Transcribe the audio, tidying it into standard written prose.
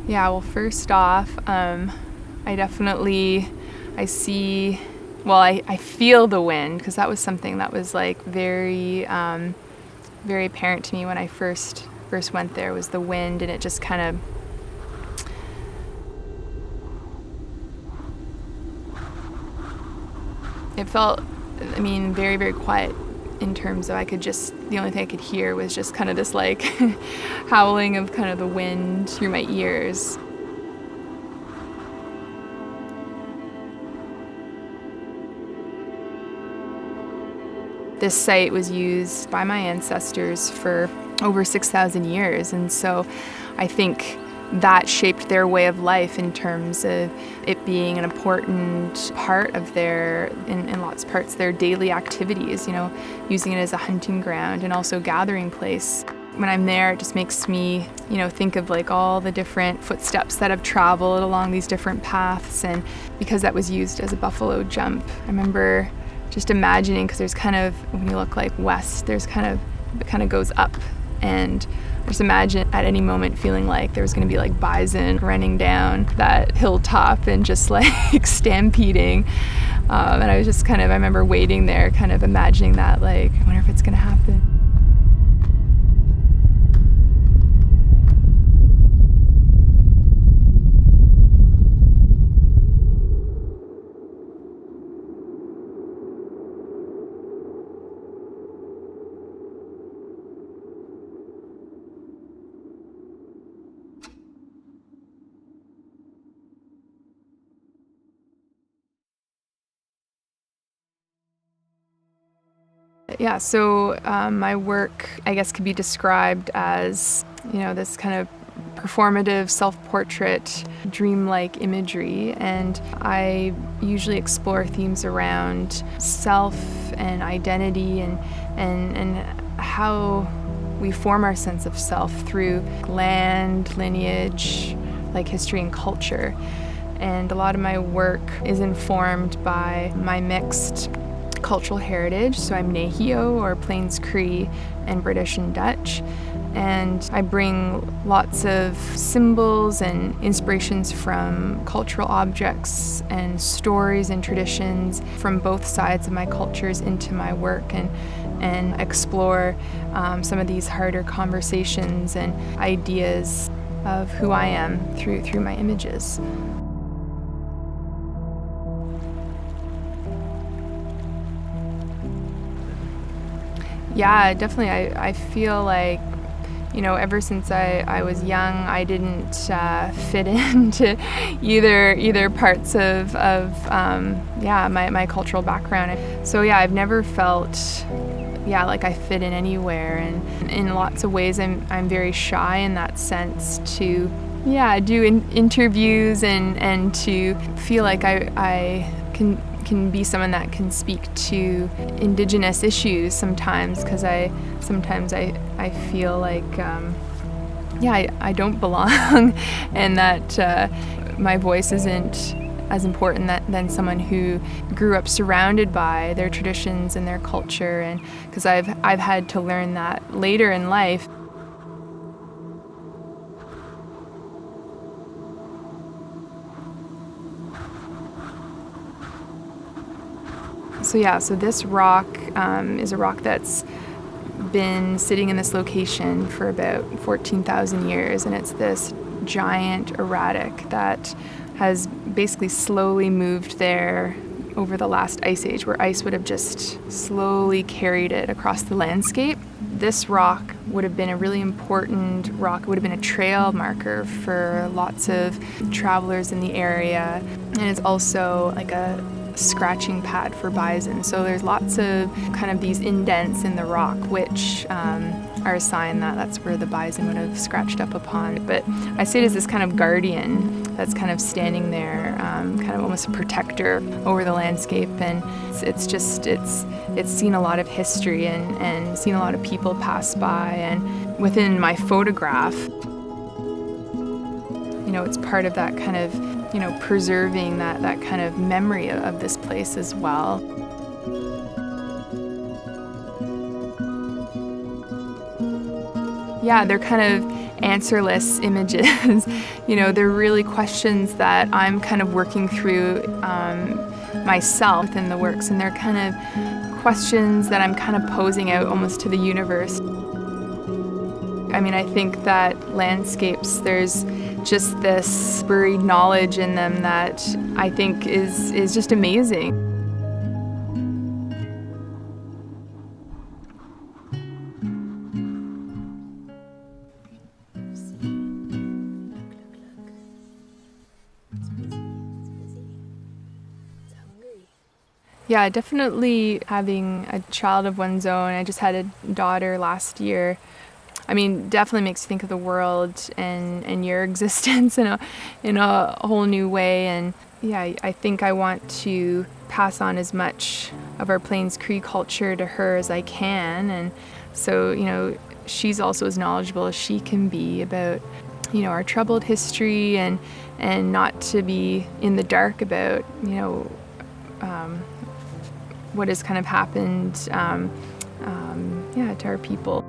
Yeah, well, first off, I feel the wind, because that was something that was like very apparent to me when I first went there, was the wind, and it just kind of it felt, very, very quiet, in terms of the only thing I could hear was just kind of this like howling of kind of the wind through my ears. This site was used by my ancestors for over 6,000 years, and so I think that shaped their way of life in terms of it being an important part of in lots of parts, their daily activities, using it as a hunting ground and also gathering place. When I'm there, it just makes me, think of like all the different footsteps that have traveled along these different paths, and because that was used as a buffalo jump, I remember just imagining, because there's kind of, when you look like west, it kind of goes up, and I just imagine at any moment feeling like there was going to be like bison running down that hilltop and just like stampeding. And I was just I remember waiting there, kind of imagining that, like, I wonder if it's going to happen. Yeah, so my work, I guess, could be described as, this kind of performative self-portrait, dreamlike imagery, and I usually explore themes around self and identity and how we form our sense of self through land, lineage, like history and culture. And a lot of my work is informed by my mixed cultural heritage. So I'm Nahio, or Plains Cree, and British and Dutch. And I bring lots of symbols and inspirations from cultural objects and stories and traditions from both sides of my cultures into my work, and explore some of these harder conversations and ideas of who I am through my images. Yeah, definitely. I feel like, ever since I was young, I didn't fit into either parts of my cultural background. So yeah, I've never felt like I fit in anywhere, and in lots of ways I'm very shy in that sense to do interviews and to feel like I can be someone that can speak to Indigenous issues sometimes, because I feel like I don't belong and that my voice isn't as important than someone who grew up surrounded by their traditions and their culture, and because I've had to learn that later in life. So this rock is a rock that's been sitting in this location for about 14,000 years, and it's this giant erratic that has basically slowly moved there over the last ice age, where ice would have just slowly carried it across the landscape. This rock would have been a really important rock. It would have been a trail marker for lots of travelers in the area, and it's also like a scratching pad for bison. So there's lots of kind of these indents in the rock, which are a sign that that's where the bison would have scratched up upon. But I see it as this kind of guardian that's kind of standing there, kind of almost a protector over the landscape. And it's seen a lot of history and seen a lot of people pass by. And within my photograph, it's part of that kind of, preserving that kind of memory of this place as well. yeah, they're kind of answerless images. You know, they're really questions that I'm kind of working through myself within the works, and they're kind of questions that I'm kind of posing out almost to the universe. I mean, I think that landscapes, there's just this buried knowledge in them that I think is just amazing. Yeah, definitely having a child of one's own. I just had a daughter last year. I mean, definitely makes you think of the world and your existence in a whole new way. And yeah, I think I want to pass on as much of our Plains Cree culture to her as I can. And so, you know, she's also as knowledgeable as she can be about, you know, our troubled history, and not to be in the dark about, you know, what has kind of happened, yeah, to our people.